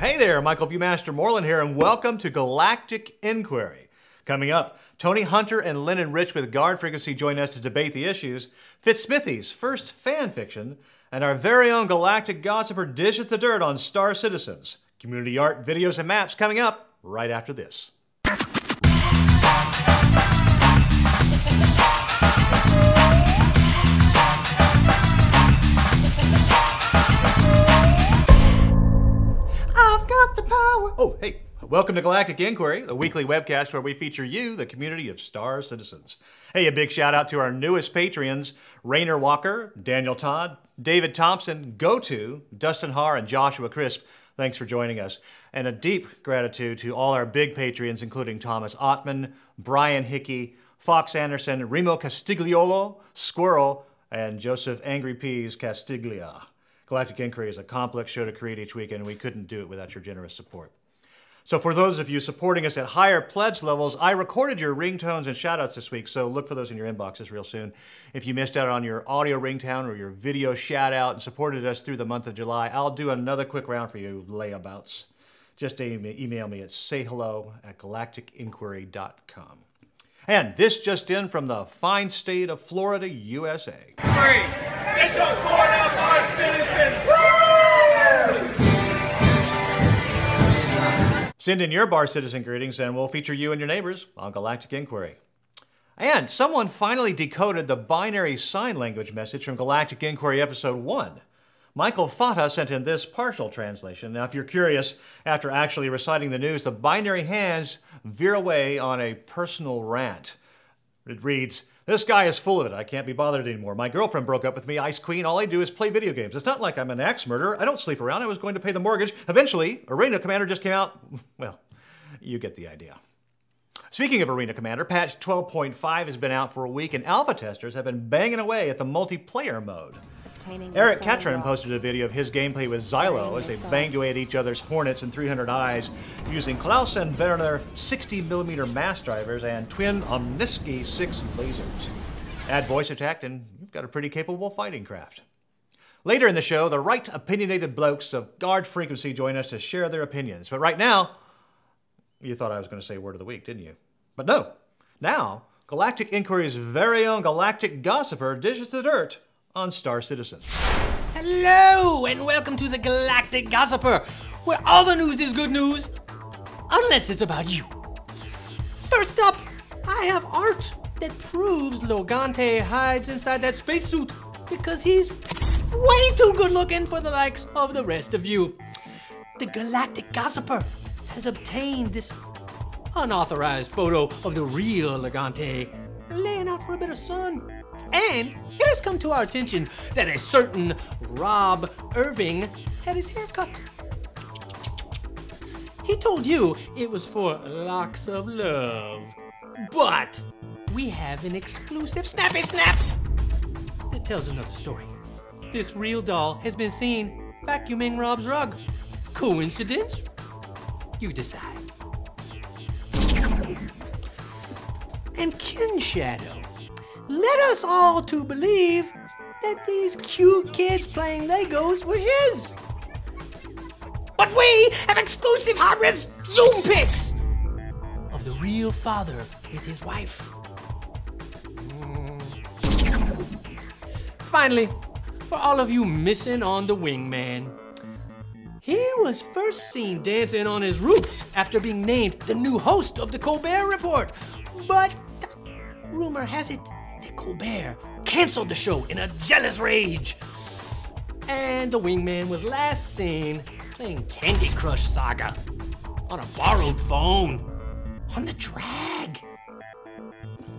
Hey there, Michael Viewmaster Morlan here, and welcome to Galactic Inquiry. Coming up, Tony Hunter and Lennon Rich with Guard Frequency join us to debate the issues, Fitzsmithy's first fan fiction, and our very own Galactic Gossiper dishes the dirt on Star Citizens. Community art, videos, and maps coming up right after this. Oh, hey, welcome to Galactic Inquiry, the weekly webcast where we feature you, the community of Star Citizens. Hey, a big shout out to our newest Patreons, Rainer Walker, Daniel Todd, David Thompson, GoTo, Dustin Haar, and Joshua Crisp. Thanks for joining us. And a deep gratitude to all our big Patreons, including Thomas Ottman, Brian Hickey, Fox Anderson, Remo Castigliolo, Squirrel, and Joseph Angry Peas Castiglia. Galactic Inquiry is a complex show to create each week, and we couldn't do it without your generous support. So for those of you supporting us at higher pledge levels, I recorded your ringtones and shoutouts this week, so look for those in your inboxes real soon. If you missed out on your audio ringtone or your video shoutout and supported us through the month of July, I'll do another quick round for you layabouts. Just email me at sayhello@galacticinquiry.com. And this just in from the fine state of Florida, USA. Official court of our citizen! Send in your Bar Citizen greetings and we'll feature you and your neighbors on Galactic Inquiry. And someone finally decoded the binary sign language message from Galactic Inquiry Episode 1. Michael Fata sent in this partial translation. Now, if you're curious, after actually reciting the news, the binary hands veer away on a personal rant. It reads, "This guy is full of it. I can't be bothered anymore. My girlfriend broke up with me, Ice Queen. All I do is play video games. It's not like I'm an axe murderer. I don't sleep around. I was going to pay the mortgage. Eventually, Arena Commander just came out." Well, you get the idea. Speaking of Arena Commander, patch 12.5 has been out for a week, and alpha testers have been banging away at the multiplayer mode. Eric Catron posted a video of his gameplay with Siegle as they banged away at each other's Hornets and 300 eyes using Klaus and Werner 60mm mass drivers and twin Omniski 6 lasers. Add voice attack and you've got a pretty capable fighting craft. Later in the show, the right opinionated blokes of Guard Frequency join us to share their opinions. But right now, you thought I was going to say word of the week, didn't you? But no. Now, Galactic Inquiry's very own Galactic Gossiper dishes the dirt on Star Citizen. Hello, and welcome to the Galactic Gossiper, where all the news is good news, unless it's about you. First up, I have art that proves Logante hides inside that spacesuit because he's way too good looking for the likes of the rest of you. The Galactic Gossiper has obtained this unauthorized photo of the real Logante laying out for a bit of sun. And it has come to our attention that a certain Rob Irving had his hair cut. He told you it was for locks of love. But we have an exclusive snappy snap that tells another story. This real doll has been seen vacuuming Rob's rug. Coincidence? You decide. And Kin Shadow led us all to believe that these cute kids playing Legos were his. But we have exclusive high-res Zoom pics of the real father with his wife. Finally, for all of you missing on the wingman, he was first seen dancing on his roof after being named the new host of the Colbert Report. But rumor has it that Colbert canceled the show in a jealous rage. And the wingman was last seen playing Candy Crush Saga on a borrowed phone on the drag.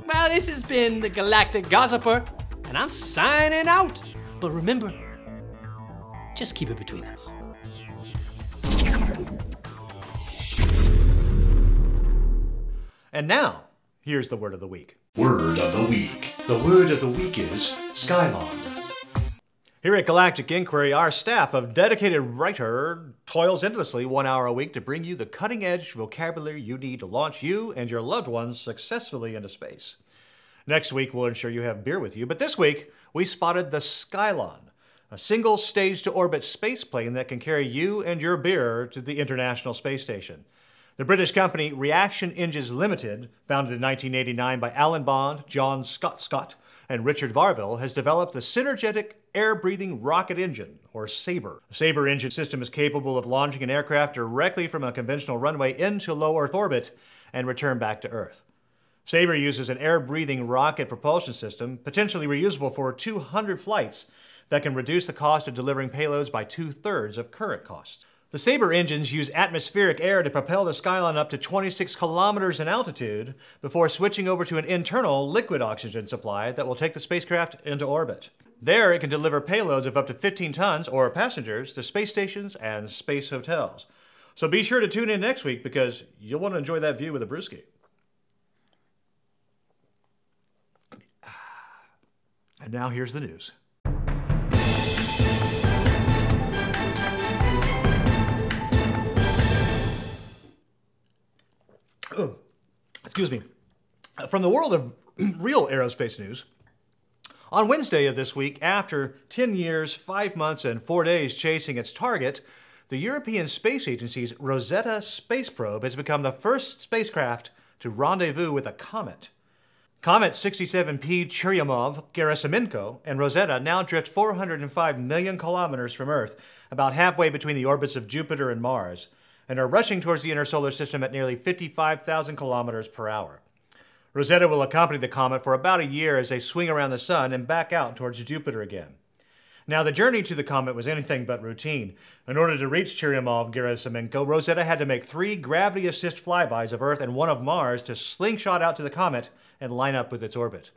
Well, this has been the Galactic Gossiper, and I'm signing out. But remember, just keep it between us. And now, here's the word of the week. Word of the week. The word of the week is Skylon. Here at Galactic Inquiry, our staff of dedicated writer toils endlessly 1 hour a week to bring you the cutting-edge vocabulary you need to launch you and your loved ones successfully into space. Next week, we'll ensure you have beer with you, but this week, we spotted the Skylon, a single stage-to-orbit spaceplane that can carry you and your beer to the International Space Station. The British company Reaction Engines Limited, founded in 1989 by Alan Bond, John Scott, and Richard Varville, has developed the Synergetic Air-Breathing Rocket Engine, or SABRE. The SABRE engine system is capable of launching an aircraft directly from a conventional runway into low Earth orbit and return back to Earth. SABRE uses an air-breathing rocket propulsion system, potentially reusable for 200 flights, that can reduce the cost of delivering payloads by 2/3 of current costs. The SABRE engines use atmospheric air to propel the Skylon up to 26 kilometers in altitude before switching over to an internal liquid oxygen supply that will take the spacecraft into orbit. There, it can deliver payloads of up to 15 tons or passengers to space stations and space hotels. So be sure to tune in next week because you'll want to enjoy that view with a brewski. And now here's the news. Excuse me. From the world of real aerospace news, on Wednesday of this week, after 10 years, 5 months, and 4 days chasing its target, the European Space Agency's Rosetta space probe has become the first spacecraft to rendezvous with a comet. Comet 67P Churyumov-Gerasimenko and Rosetta now drift 405 million kilometers from Earth, about halfway between the orbits of Jupiter and Mars, and are rushing towards the inner solar system at nearly 55,000 kilometers per hour. Rosetta will accompany the comet for about a year as they swing around the Sun and back out towards Jupiter again. Now, the journey to the comet was anything but routine. In order to reach Churyumov-Gerasimenko, Rosetta had to make 3 gravity-assist flybys of Earth and 1 of Mars to slingshot out to the comet and line up with its orbit.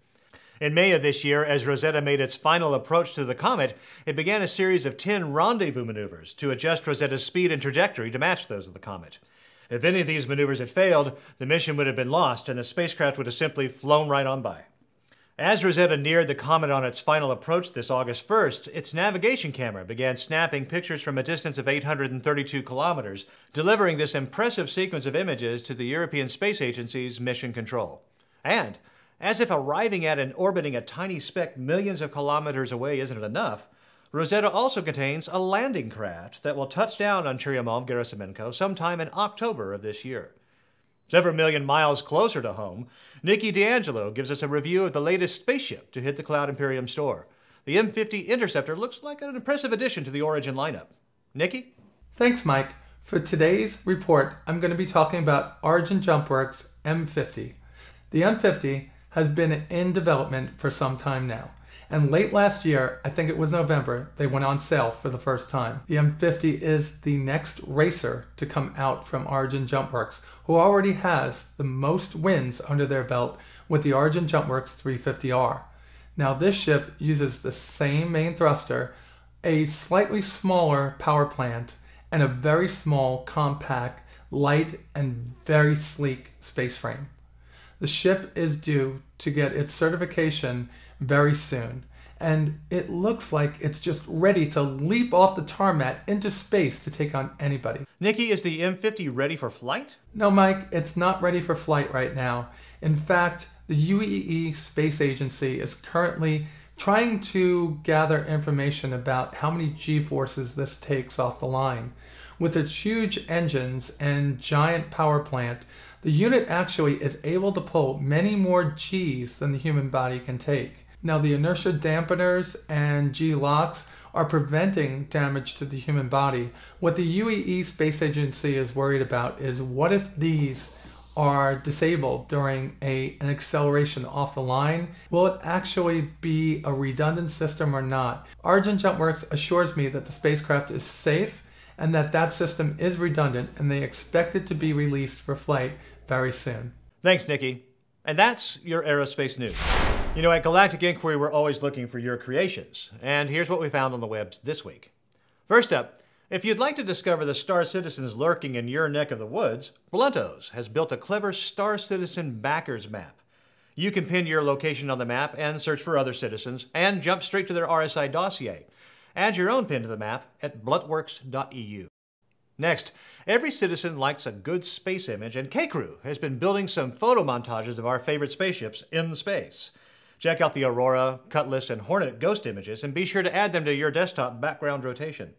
In May of this year, as Rosetta made its final approach to the comet, it began a series of 10 rendezvous maneuvers to adjust Rosetta's speed and trajectory to match those of the comet. If any of these maneuvers had failed, the mission would have been lost and the spacecraft would have simply flown right on by. As Rosetta neared the comet on its final approach this August 1st, its navigation camera began snapping pictures from a distance of 832 kilometers, delivering this impressive sequence of images to the European Space Agency's Mission Control. And, as if arriving at and orbiting a tiny speck millions of kilometers away isn't enough, Rosetta also contains a landing craft that will touch down on Churyumov-Gerasimenko sometime in October of this year. Several million miles closer to home, Nikki D'Angelo gives us a review of the latest spaceship to hit the Cloud Imperium store. The M50 Interceptor looks like an impressive addition to the Origin lineup. Nikki? Thanks, Mike. For today's report, I'm going to be talking about Origin JumpWorks M50. The M50 has been in development for some time now, and late last year, I think it was November, they went on sale for the first time. The M50 is the next racer to come out from Origin JumpWorks, who already has the most wins under their belt with the Origin JumpWorks 350R. Now this ship uses the same main thruster, a slightly smaller power plant, and a very small, compact, light, and very sleek space frame. The ship is due to get its certification very soon, and it looks like it's just ready to leap off the tarmac into space to take on anybody. Nikki, is the M50 ready for flight? No, Mike, it's not ready for flight right now. In fact, the UEE Space Agency is currently trying to gather information about how many G-forces this takes off the line. With its huge engines and giant power plant, the unit actually is able to pull many more Gs than the human body can take. Now, the inertia dampeners and G-locks are preventing damage to the human body. What the UEE Space Agency is worried about is what if these are disabled during an acceleration off the line? Will it actually be a redundant system or not? Origin JumpWorks assures me that the spacecraft is safe and that system is redundant, and they expect it to be released for flight very soon. Thanks, Nikki. And that's your aerospace news. You know, at Galactic Inquiry, we're always looking for your creations. And here's what we found on the webs this week. First up, if you'd like to discover the star citizens lurking in your neck of the woods, Bluntoze has built a clever star citizen backers map. You can pin your location on the map and search for other citizens and jump straight to their RSI dossier. Add your own pin to the map at bluntworks.eu. Next, every citizen likes a good space image, and Kaekru has been building some photo montages of our favorite spaceships in space. Check out the Aurora, Cutlass, and Hornet ghost images, and be sure to add them to your desktop background rotation.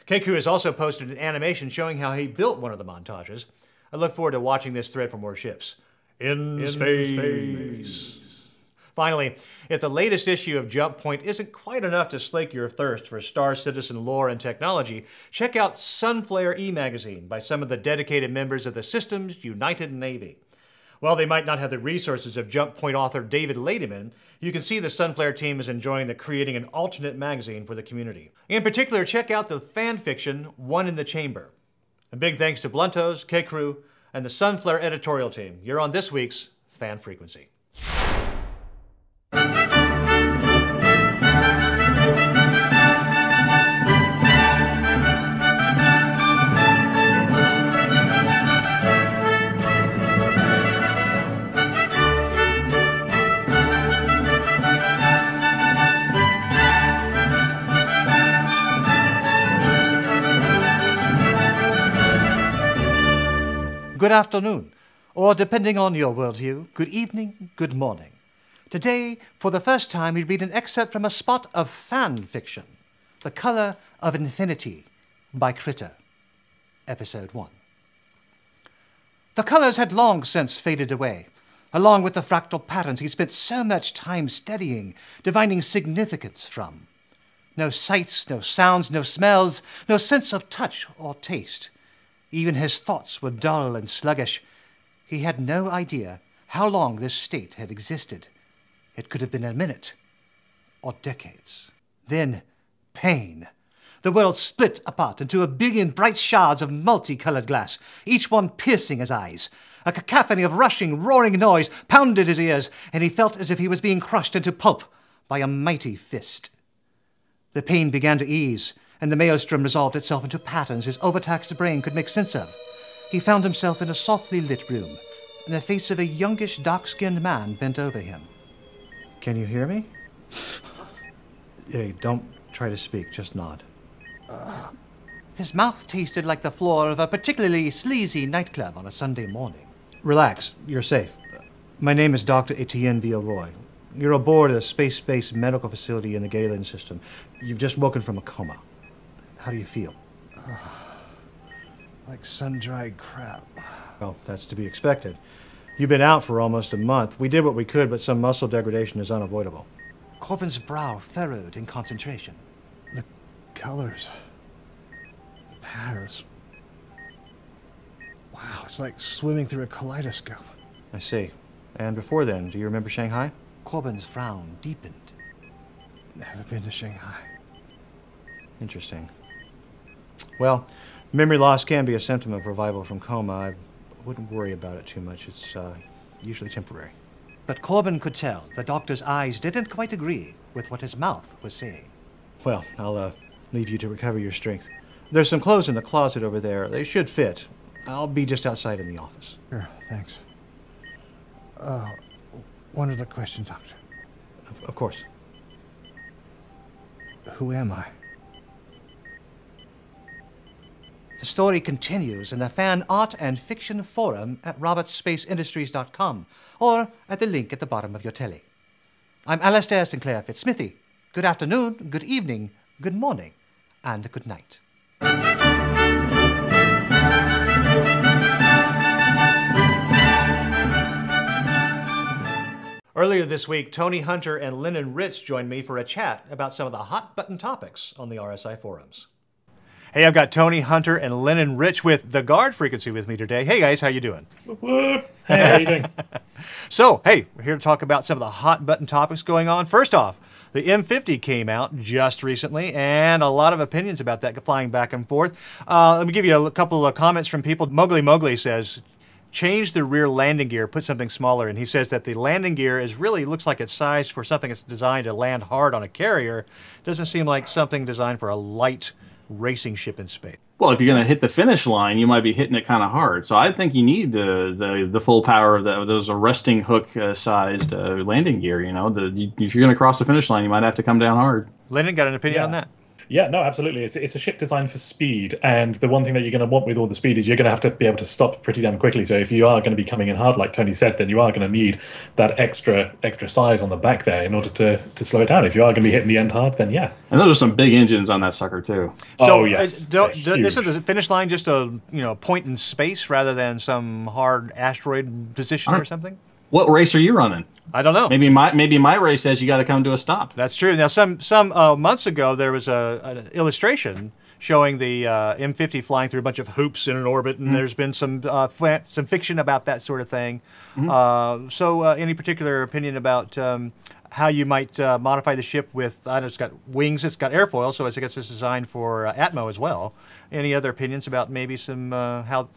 Kaekru has also posted an animation showing how he built one of the montages. I look forward to watching this thread for more ships. In space. Finally, if the latest issue of Jump Point isn't quite enough to slake your thirst for Star Citizen lore and technology, check out Sunflare e-magazine by some of the dedicated members of the Systems United Navy. While they might not have the resources of Jump Point author David Lademan, you can see the Sunflare team is enjoying the creating an alternate magazine for the community. In particular, check out the fan fiction One in the Chamber. A big thanks to Bluntoze, Kaekru, and the Sunflare editorial team. You're on this week's Fan Frequency. Good afternoon, or depending on your worldview, good evening, good morning. Today, for the first time, we read an excerpt from a spot of fan fiction, The Color of Infinity by Critter, Episode 1. The colors had long since faded away, along with the fractal patterns he spent so much time studying, divining significance from. No sights, no sounds, no smells, no sense of touch or taste. Even his thoughts were dull and sluggish. He had no idea how long this state had existed. It could have been a minute or decades. Then, pain. The world split apart into a billion bright shards of multicolored glass, each one piercing his eyes. A cacophony of rushing, roaring noise pounded his ears, and he felt as if he was being crushed into pulp by a mighty fist. The pain began to ease, and the maelstrom resolved itself into patterns his overtaxed brain could make sense of. He found himself in a softly lit room, and the face of a youngish, dark-skinned man bent over him. Can you hear me? Hey, don't try to speak, just nod. His mouth tasted like the floor of a particularly sleazy nightclub on a Sunday morning. Relax, you're safe. My name is Dr. Etienne Villeroy. You're aboard a space-based medical facility in the Galen system. You've just woken from a coma. How do you feel? Like sun-dried crap. Well, that's to be expected. You've been out for almost a month. We did what we could, but some muscle degradation is unavoidable. Corbin's brow furrowed in concentration. The colors. The patterns. Wow, it's like swimming through a kaleidoscope. I see. And before then, do you remember Shanghai? Corbin's frown deepened. Never been to Shanghai. Interesting. Well, memory loss can be a symptom of revival from coma. I wouldn't worry about it too much. It's usually temporary. But Corbin could tell the doctor's eyes didn't quite agree with what his mouth was saying. Well, I'll leave you to recover your strength. There's some clothes in the closet over there. They should fit. I'll be just outside in the office. Sure, thanks. One other question, Doctor. Of course. Who am I? The story continues in the Fan Art and Fiction Forum at robertspaceindustries.com or at the link at the bottom of your telly. I'm Alastair Sinclair Fitzsmithy. Good afternoon, good evening, good morning, and good night. Earlier this week, Tony Hunter and Lennon Ritz joined me for a chat about some of the hot-button topics on the RSI forums. Hey, I've got Tony Hunter and Lennon Rich with the Guard Frequency with me today. Hey, guys, how you doing? Hey, how you doing? So, hey, we're here to talk about some of the hot-button topics going on. First off, the M50 came out just recently, and a lot of opinions about that flying back and forth. Let me give you a couple of comments from people. Mowgli says, change the rear landing gear, put something smaller. And he says that the landing gear really looks like it's sized for something that's designed to land hard on a carrier. Doesn't seem like something designed for a light racing ship in space. Well, if you're going to hit the finish line, you might be hitting it kind of hard. So I think you need the full power of those resting hook sized landing gear. You know, if you're going to cross the finish line, you might have to come down hard. Lennon, got an opinion on that? Yeah, no, absolutely. It's a ship designed for speed, and the one thing that you're going to want with all the speed is you're going to have to be able to stop pretty damn quickly. So if you are going to be coming in hard, like Tony said, then you are going to need that extra size on the back there in order to slow it down. If you are going to be hitting the end hard, then yeah. And those are some big engines on that sucker too. So, yes, isn't the finish line just a point in space rather than some hard asteroid position or something? What race are you running? I don't know. Maybe my race says you got to come to a stop. That's true. Now, some months ago, there was an illustration showing the M50 flying through a bunch of hoops in an orbit, and there's been some fiction about that sort of thing. So, any particular opinion about how you might modify the ship with? I know it's got wings, it's got airfoil, so I guess it's designed for Atmo as well. Any other opinions about maybe some how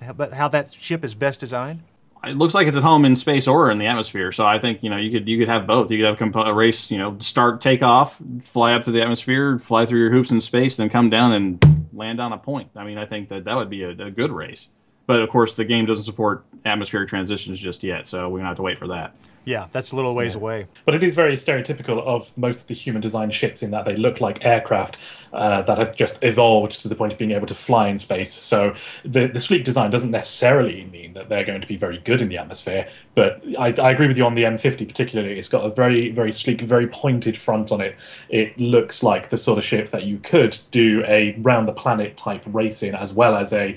that ship is best designed? It looks like it's at home in space or in the atmosphere. So I think you could have both. You could have a race, start, take off, fly up to the atmosphere, fly through your hoops in space, then come down and land on a point. I mean, I think that would be a good race. But of course, the game doesn't support atmospheric transitions just yet, so we're gonna have to wait for that. Yeah, that's a little ways away. But it is very stereotypical of most of the human-designed ships in that they look like aircraft that have just evolved to the point of being able to fly in space. So the sleek design doesn't necessarily mean that they're going to be very good in the atmosphere. But I agree with you on the M50 particularly. It's got a very, very sleek, very pointed front on it. It looks like the sort of ship that you could do a round-the-planet type race in, as well as a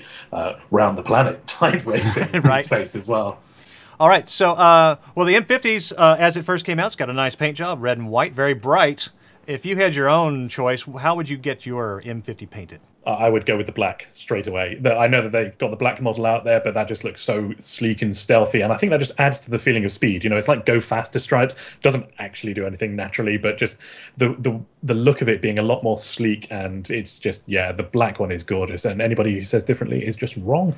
round-the-planet type race in space as well. All right, so, well, the M50s, as it first came out, it's got a nice paint job, red and white, very bright. If you had your own choice, how would you get your M50 painted? I would go with the black straight away. I know that they've got the black model out there, but that just looks so sleek and stealthy, and I think that just adds to the feeling of speed. It's like go faster stripes. Doesn't actually do anything naturally, but just the look of it being a lot more sleek, and it's just, yeah, the black one is gorgeous, and anybody who says differently is just wrong.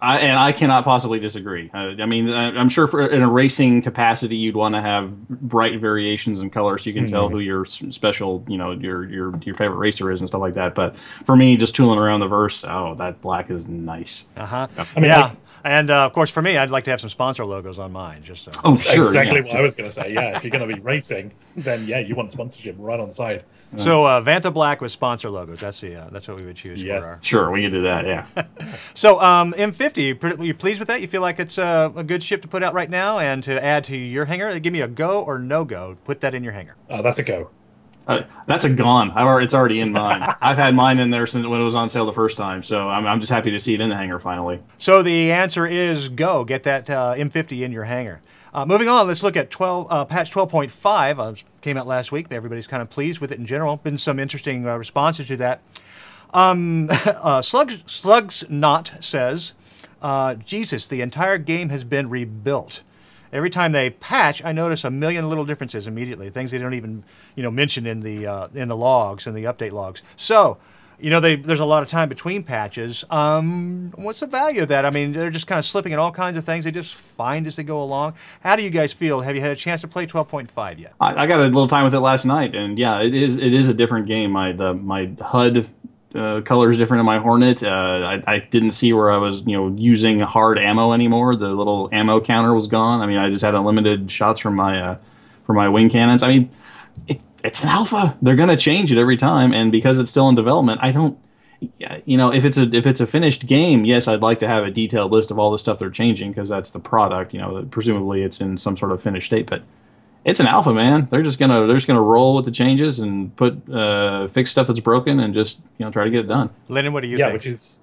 I cannot possibly disagree. I mean, I'm sure in a racing capacity, you'd want to have bright variations in color so you can tell who your special, your favorite racer is and stuff like that. But for me, just tooling around the verse, that black is nice. I mean, yeah. And, of course, for me, I'd like to have some sponsor logos on mine. Just so. Oh, sure. Exactly what I was going to say. Yeah, if you're going to be racing, then, yeah, you want sponsorship right on the side. So, Vanta Black with sponsor logos. That's what we would choose for our... Sure, we can do that, yeah. So, M50, you pleased with that? You feel like it's a good ship to put out right now and to add to your hangar? Give me a go or no-go. Put that in your hangar. That's a go. That's a gone. It's already in mine. I've had mine in there since when it was on sale the first time, so I'm just happy to see it in the hangar finally. So the answer is go. Get that M50 in your hangar. Moving on, let's look at patch 12.5. Came out last week. Everybody's kind of pleased with it in general. Been some interesting responses to that. Slugs Not says, Jesus, the entire game has been rebuilt. Every time they patch, I notice a million little differences immediately, things they don't even, mention in the logs, in the update logs. So, there's a lot of time between patches. What's the value of that? I mean, they're just kind of slipping in all kinds of things. They just find as they go along. How do you guys feel? Have you had a chance to play 12.5 yet? I got a little time with it last night, and yeah, it is a different game. My HUD color is different in my Hornet. I didn't see where I was, using hard ammo anymore. The little ammo counter was gone. I mean, I just had unlimited shots from my wing cannons. I mean, it's an alpha. They're gonna change it every time, and because it's still in development, I don't. If it's a finished game, yes, I'd like to have a detailed list of all the stuff they're changing because that's the product. Presumably it's in some sort of finished state, but. It's an alpha, man. They're just gonna roll with the changes and fix stuff that's broken and just try to get it done. Lennon, what do you think? Yeah, which is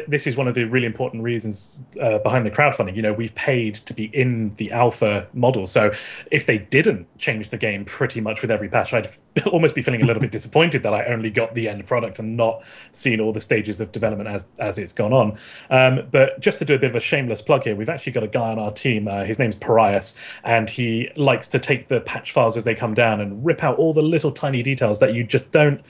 this is one of the really important reasons behind the crowdfunding. We've paid to be in the alpha model, so if they didn't change the game pretty much with every patch, I'd almost be feeling a little bit disappointed that I only got the end product and not seen all the stages of development as it's gone on. But just to do a bit of a shameless plug here, we've actually got a guy on our team. His name's Parias, and he likes to take the patch files as they come down and rip out all the little tiny details that you just don't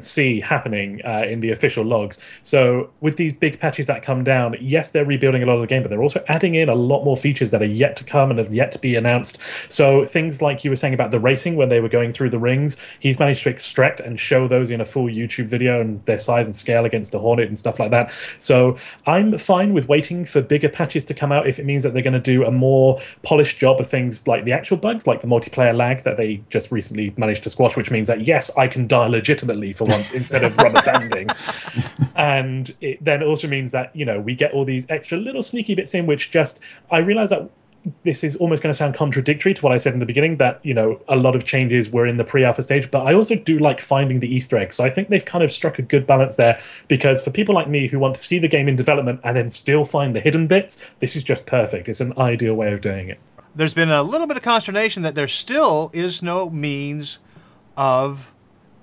see happening in the official logs. So with these big patches that come down, yes, they're rebuilding a lot of the game, but they're also adding in a lot more features that are yet to come and have yet to be announced. So things like you were saying about the racing, when they were going through the rings. He's managed to extract and show those in a full YouTube video and their size and scale against the Hornet and stuff like that. So I'm fine with waiting for bigger patches to come out if it means that they're going to do a more polished job of things like the actual bugs, like the multiplayer lag that they just recently managed to squash, which means that, yes, I can die legitimately for once instead of rubber banding. And it then also means that, you know, we get all these extra little sneaky bits in, which just, I realize that this is almost going to sound contradictory to what I said in the beginning, that, you know, a lot of changes were in the pre-alpha stage, but I also do like finding the Easter eggs. So I think they've kind of struck a good balance there, because for people like me who want to see the game in development and then still find the hidden bits, this is just perfect. It's an ideal way of doing it. There's been a little bit of consternation that there still is no means of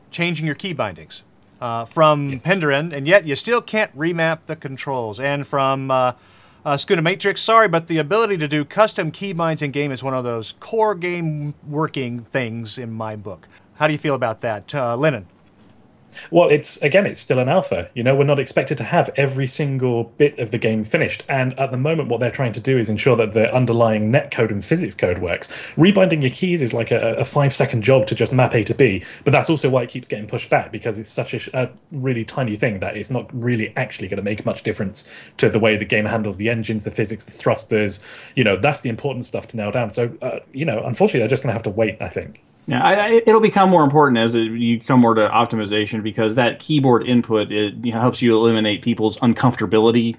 changing your key bindings from Penderin, and yet you still can't remap the controls. And from Skuna Matrix, sorry, but the ability to do custom keybinds in game is one of those core game working things in my book. How do you feel about that, Lennon? Well, it's still an alpha. You know, we're not expected to have every single bit of the game finished. And at the moment, what they're trying to do is ensure that the underlying netcode and physics code works. Rebinding your keys is like a 5-second job to just map A to B. But that's also why it keeps getting pushed back, because it's such a really tiny thing that it's not really actually going to make much difference to the way the game handles the engines, the physics, the thrusters. You know, that's the important stuff to nail down. So, you know, unfortunately, they're just going to have to wait, I think. Yeah, it'll become more important as you come more to optimization, because that keyboard input, helps you eliminate people's uncomfortability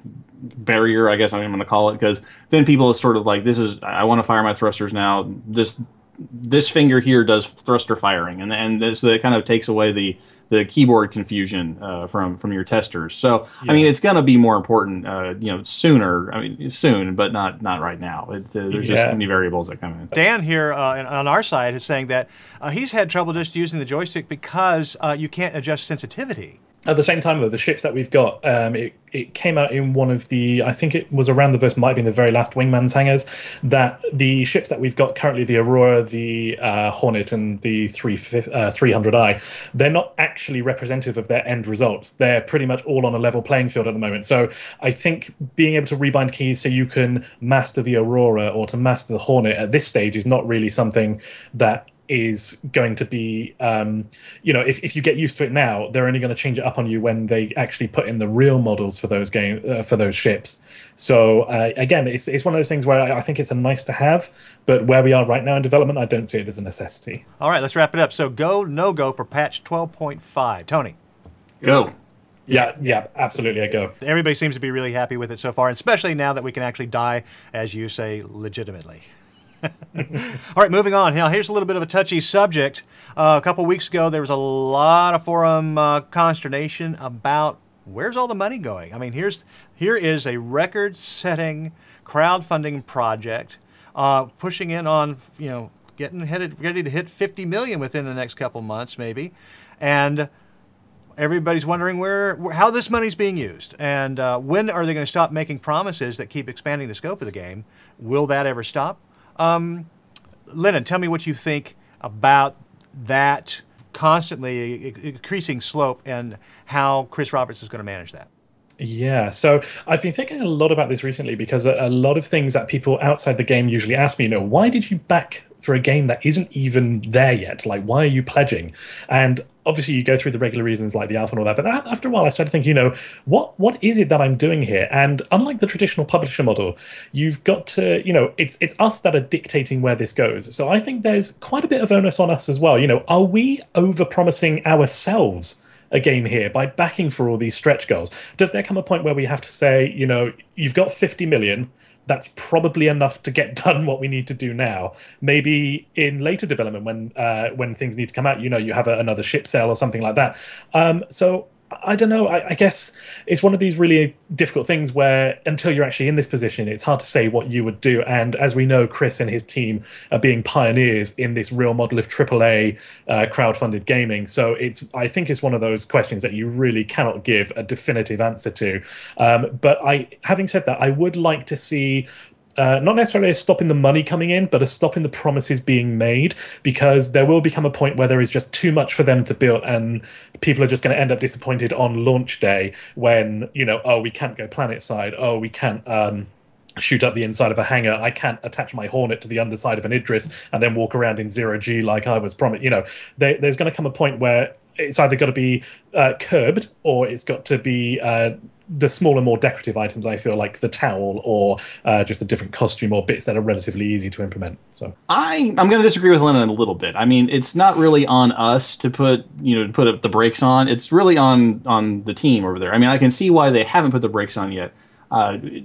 barrier, I guess I'm going to call it, because then people are sort of like, I want to fire my thrusters now. This finger here does thruster firing, and so it kind of takes away the keyboard confusion from your testers. So yeah. I mean, it's going to be more important, sooner. I mean, soon, but not right now. There's just too many variables that come in. Dan here on our side is saying that he's had trouble just using the joystick because you can't adjust sensitivity. At the same time, though, the ships that we've got, it came out in one of the, I think it was around might have been the very last Wingman's hangars, that the ships that we've got currently, the Aurora, the Hornet, and the 300i, they're not actually representative of their end results. They're pretty much all on a level playing field at the moment. So I think being able to rebind keys so you can master the Aurora or to master the Hornet at this stage is not really something that is going to be, if you get used to it now, they're only going to change it up on you when they actually put in the real models for those for those ships. So again, it's one of those things where I think it's a nice to have, but where we are right now in development, I don't see it as a necessity. All right, let's wrap it up. So go, no go for patch 12.5. Tony? Go. Yeah, absolutely a go. Everybody seems to be really happy with it so far, especially now that we can actually die, as you say, legitimately. All right, moving on. Now, here's a little bit of a touchy subject. A couple weeks ago, there was a lot of forum consternation about where's all the money going. I mean, here is a record-setting crowdfunding project pushing in on, getting ready to hit 50 million within the next couple months, maybe, and everybody's wondering how this money's being used, and when are they going to stop making promises that keep expanding the scope of the game? Will that ever stop? Lennon, tell me what you think about that constantly increasing slope and how Chris Roberts is going to manage that. Yeah, so I've been thinking a lot about this recently, because a lot of things that people outside the game usually ask me, why did you back for a game that isn't even there yet? Like, why are you pledging? And obviously you go through the regular reasons like the alpha and all that, but after a while I started thinking, what is it that I'm doing here? And unlike the traditional publisher model, you've got to, it's us that are dictating where this goes. So I think there's quite a bit of onus on us as well. Are we over-promising ourselves a game here by backing for all these stretch goals? Does there come a point where we have to say, you've got 50 million, that's probably enough to get done what we need to do now. Maybe in later development, when things need to come out, you have another ship sale or something like that. So I don't know. I guess it's one of these really difficult things where until you're actually in this position, it's hard to say what you would do. And as we know, Chris and his team are being pioneers in this real model of AAA crowdfunded gaming. So I think it's one of those questions that you really cannot give a definitive answer to. But having said that, I would like to see not necessarily a stop in the money coming in, but a stop in the promises being made, because there will become a point where there is just too much for them to build, and people are just going to end up disappointed on launch day when, we can't go planet side, we can't shoot up the inside of a hangar. I can't attach my Hornet to the underside of an Idris and then walk around in 0G like I was promised. You know, there's going to come a point where it's either got to be curbed, or it's got to be the smaller, more decorative items, I feel, like the towel, or just a different costume, or bits that are relatively easy to implement. So I'm going to disagree with Lennon a little bit. I mean, it's not really on us to put up the brakes on. It's really on the team over there. I mean, I can see why they haven't put the brakes on yet.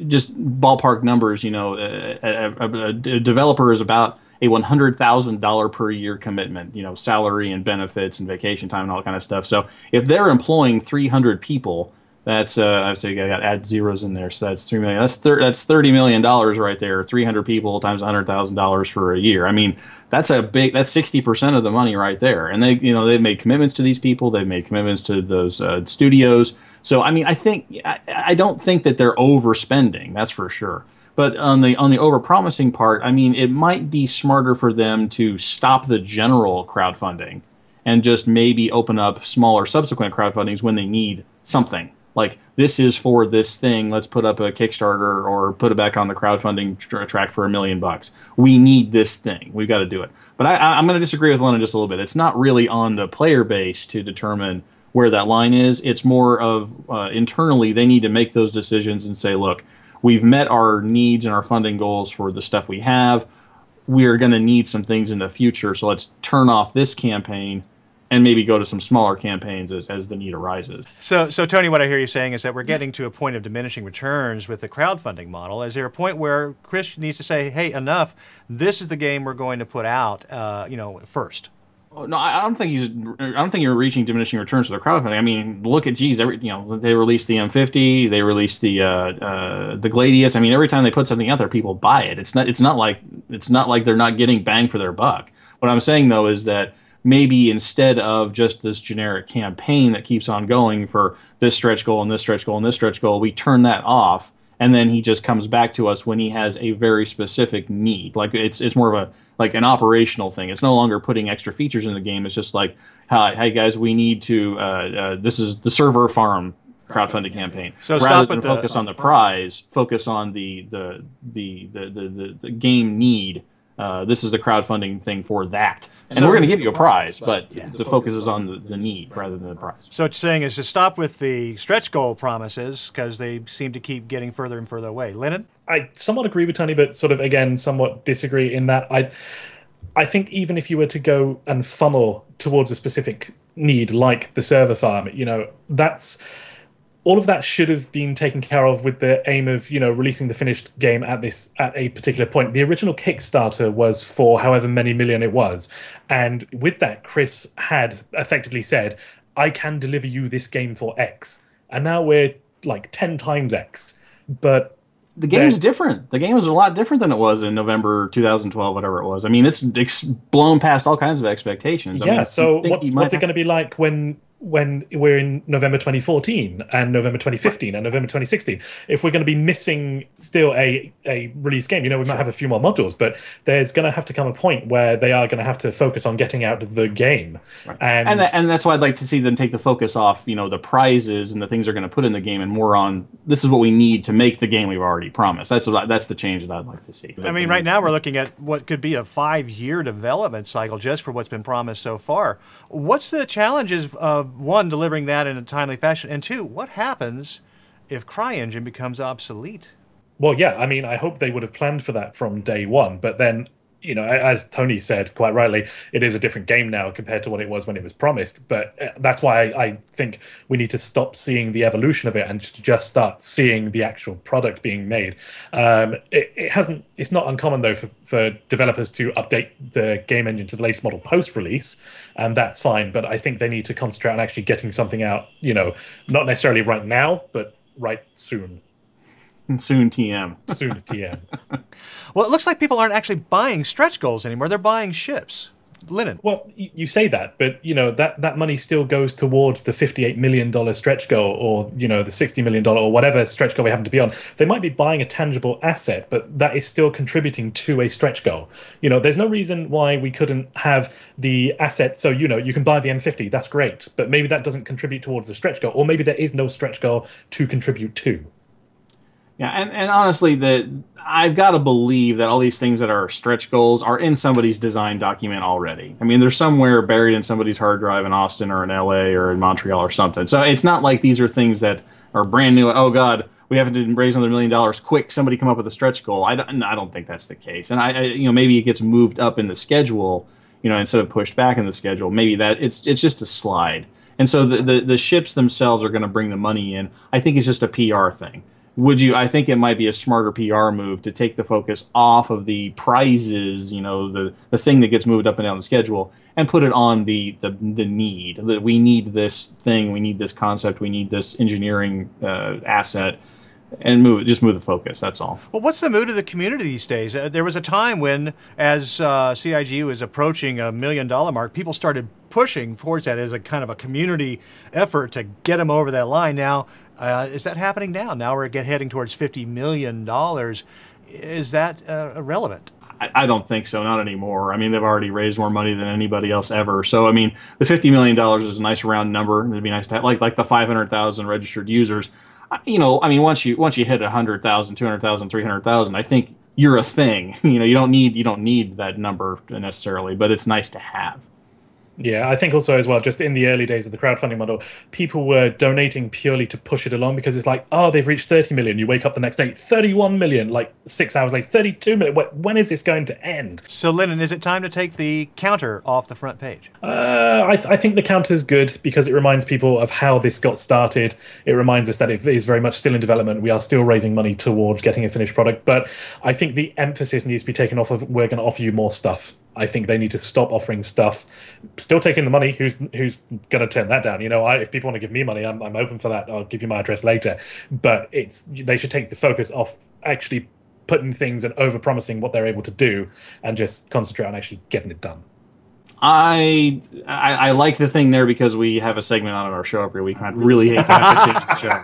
Just ballpark numbers, a developer is about a $100,000 per year commitment, salary and benefits and vacation time and all that kind of stuff. So if they're employing 300 people, that's I say you got to add zeros in there, so that's $3 million. That's $30 million right there. 300 people times $100,000 for a year. I mean, that's 60% of the money right there. And they've made commitments to these people. They've made commitments to those studios. So I mean, I don't think that they're overspending. That's for sure. But on the overpromising part, I mean, it might be smarter for them to stop the general crowdfunding and just maybe open up smaller subsequent crowdfundings when they need something. Like, this is for this thing. Let's put up a Kickstarter or put it back on the crowdfunding track for $1 million. We need this thing. We've got to do it. But I'm going to disagree with Lennon just a little bit. It's not really on the player base to determine where that line is. It's more of internally, they need to make those decisions and say, look, we've met our needs and our funding goals for the stuff we have. We're going to need some things in the future, so let's turn off this campaign and maybe go to some smaller campaigns as the need arises. So Tony, what I hear you saying is that we're getting to a point of diminishing returns with the crowdfunding model. Is there a point where Chris needs to say, hey, enough, this is the game we're going to put out, first? No, I don't think you're reaching diminishing returns for the crowdfunding. I mean, look at they released the M50, they released the Gladius. I mean, every time they put something out there, people buy it. It's not like they're not getting bang for their buck. What I'm saying though is that maybe instead of just this generic campaign that keeps on going for this stretch goal and this stretch goal and this stretch goal, we turn that off, and then he just comes back to us when he has a very specific need. Like it's more of an operational thing. It's no longer putting extra features in the game. It's just like, hey guys, we need to. This is the server farm crowdfunding campaign. So rather than focus on the prize, focus on the game need. This is the crowdfunding thing for that. And we're going to give you a prize, but the focus is on the need rather than the prize. So what you're saying is to stop with the stretch goal promises, because they seem to keep getting further and further away. Lennon? I somewhat agree with Tony, but sort of, again, somewhat disagree in that I think even if you were to go and funnel towards a specific need, like the server farm, that's... all of that should have been taken care of with the aim of, releasing the finished game at a particular point. The original Kickstarter was for however many million it was. And with that, Chris had effectively said, I can deliver you this game for X. And now we're like 10 times X. But the game's different. The game is a lot different than it was in November 2012, whatever it was. I mean, it's blown past all kinds of expectations. Yeah, I mean, so what's it going to be like when we're in November 2014 and November 2015 and November 2016, if we're going to be missing still a release game? We might have a few more modules, but there's going to have to come a point where they are going to have to focus on getting out the game. Right. And that's why I'd like to see them take the focus off, the prizes and the things they're going to put in the game, and more on, this is what we need to make the game we've already promised. That's the change that I'd like to see. I mean, right now we're looking at what could be a 5-year development cycle just for what's been promised so far. What's the challenges of, one, delivering that in a timely fashion, and two, what happens if CryEngine becomes obsolete? Well, yeah, I mean, I hope they would have planned for that from day one, but then, as Tony said quite rightly, it is a different game now compared to what it was when it was promised. But that's why I think we need to stop seeing the evolution of it and just start seeing the actual product being made. It's not uncommon, though, for developers to update the game engine to the latest model post-release, and that's fine. But I think they need to concentrate on actually getting something out, not necessarily right now, but right soon. Soon TM. Soon TM. Well, it looks like people aren't actually buying stretch goals anymore. They're buying ships. Lennon. Well, you say that, but that money still goes towards the $58 million stretch goal, or the $60 million or whatever stretch goal we happen to be on. They might be buying a tangible asset, but that is still contributing to a stretch goal. There's no reason why we couldn't have the asset. So you can buy the M50. That's great, but maybe that doesn't contribute towards the stretch goal, or maybe there is no stretch goal to contribute to. Yeah, and honestly, I've got to believe that all these things that are stretch goals are in somebody's design document already. I mean, they're somewhere buried in somebody's hard drive in Austin or in LA or in Montreal or something. So it's not like these are things that are brand new. Oh God, we have to raise another $1 million. Quick, somebody come up with a stretch goal. I don't think that's the case. And maybe it gets moved up in the schedule, instead of pushed back in the schedule. Maybe that it's just a slide. And so the ships themselves are going to bring the money in. I think it's just a PR thing. I think it might be a smarter PR move to take the focus off of the prizes, the thing that gets moved up and down the schedule, and put it on the need. That we need this thing, we need this concept, we need this engineering asset, and move the focus. That's all. Well, what's the mood of the community these days? There was a time when, as CIG was approaching $1 million mark, people started pushing towards that as a kind of a community effort to get them over that line. Now, is that happening now? Now we're heading towards $50 million. Is that relevant? I don't think so. Not anymore. I mean, they've already raised more money than anybody else ever. So, I mean, the $50 million is a nice round number. It'd be nice to have, like the 500,000 registered users. Once you hit 100,000, 200,000, 300,000, I think you're a thing. You don't need that number necessarily, but it's nice to have. Yeah, I think also as well, just in the early days of the crowdfunding model, people were donating purely to push it along because it's like, oh, they've reached 30 million. You wake up the next day, 31 million, like 6 hours later, 32 million. When is this going to end? So, Lennon, is it time to take the counter off the front page? I think the counter is good because it reminds people of how this got started. It reminds us that it is very much still in development. We are still raising money towards getting a finished product. But I think the emphasis needs to be taken off of we're going to offer you more stuff. I think they need to stop offering stuff. Still taking the money. Who's going to turn that down? If people want to give me money, I'm open for that. I'll give you my address later. But they should take the focus off actually putting things and over-promising what they're able to do and just concentrate on actually getting it done. I like the thing there because we have a segment on our show every week. I really hate that to change the show.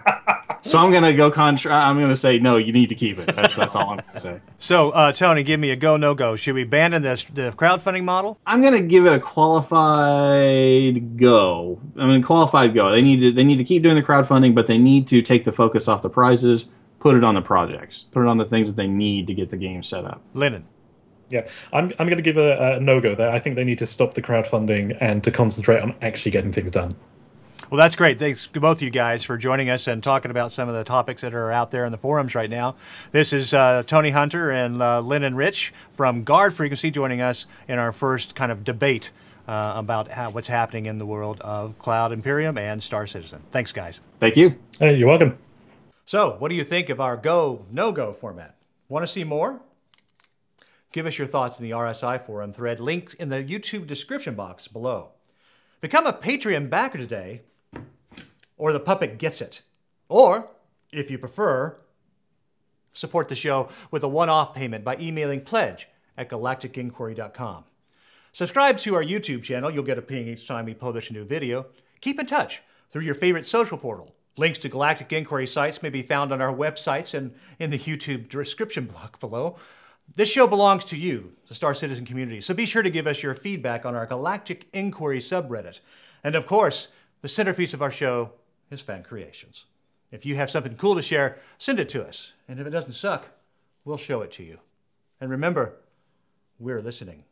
So I'm going to go I'm going to say, no, you need to keep it. That's all I'm going to say. So, Tony, give me a go, no-go. Should we abandon the crowdfunding model? I'm going to give it a qualified go. Qualified go. They need to keep doing the crowdfunding, but they need to take the focus off the prizes, put it on the projects, put it on the things that they need to get the game set up. Lennon. Yeah, I'm going to give a no-go there. I think they need to stop the crowdfunding and to concentrate on actually getting things done. Well, that's great. Thanks to both of you guys for joining us and talking about some of the topics that are out there in the forums right now. This is Tony Hunter and Lennon Rich from Guard Frequency joining us in our first kind of debate about what's happening in the world of Cloud Imperium and Star Citizen. Thanks, guys. Thank you. Hey, you're welcome. So, what do you think of our go, no-go format? Want to see more? Give us your thoughts in the RSI forum thread linked in the YouTube description box below. Become a Patreon backer today, or the puppet gets it. Or, if you prefer, support the show with a one-off payment by emailing pledge@galacticinquiry.com. Subscribe to our YouTube channel. You'll get a ping each time we publish a new video. Keep in touch through your favorite social portal. Links to Galactic Inquiry sites may be found on our websites and in the YouTube description block below. This show belongs to you, the Star Citizen community, so be sure to give us your feedback on our Galactic Inquiry subreddit. And of course, the centerpiece of our show is fan creations. If you have something cool to share, send it to us. And if it doesn't suck, we'll show it to you. And remember, we're listening.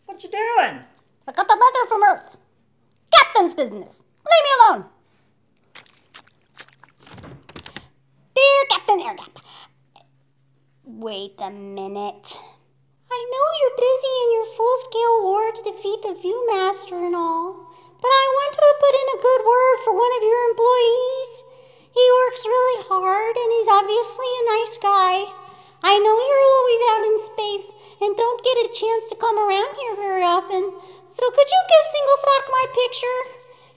What you doing? I got the letter from Earth. Captain's business. Leave me alone. Dear Captain Airgap. Wait a minute. I know you're busy in your full-scale war to defeat the Viewmaster and all, but I want to put in a good word for one of your employees. He works really hard and he's obviously a nice guy. I know you're always out in space and don't get a chance to come around here very often, so could you give Single Stock my picture?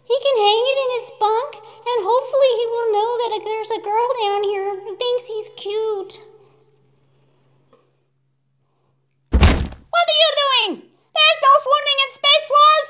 He can hang it in his bunk, and hopefully he will know that there's a girl down here who thinks he's cute. lying! There's no swimming in Space Wars!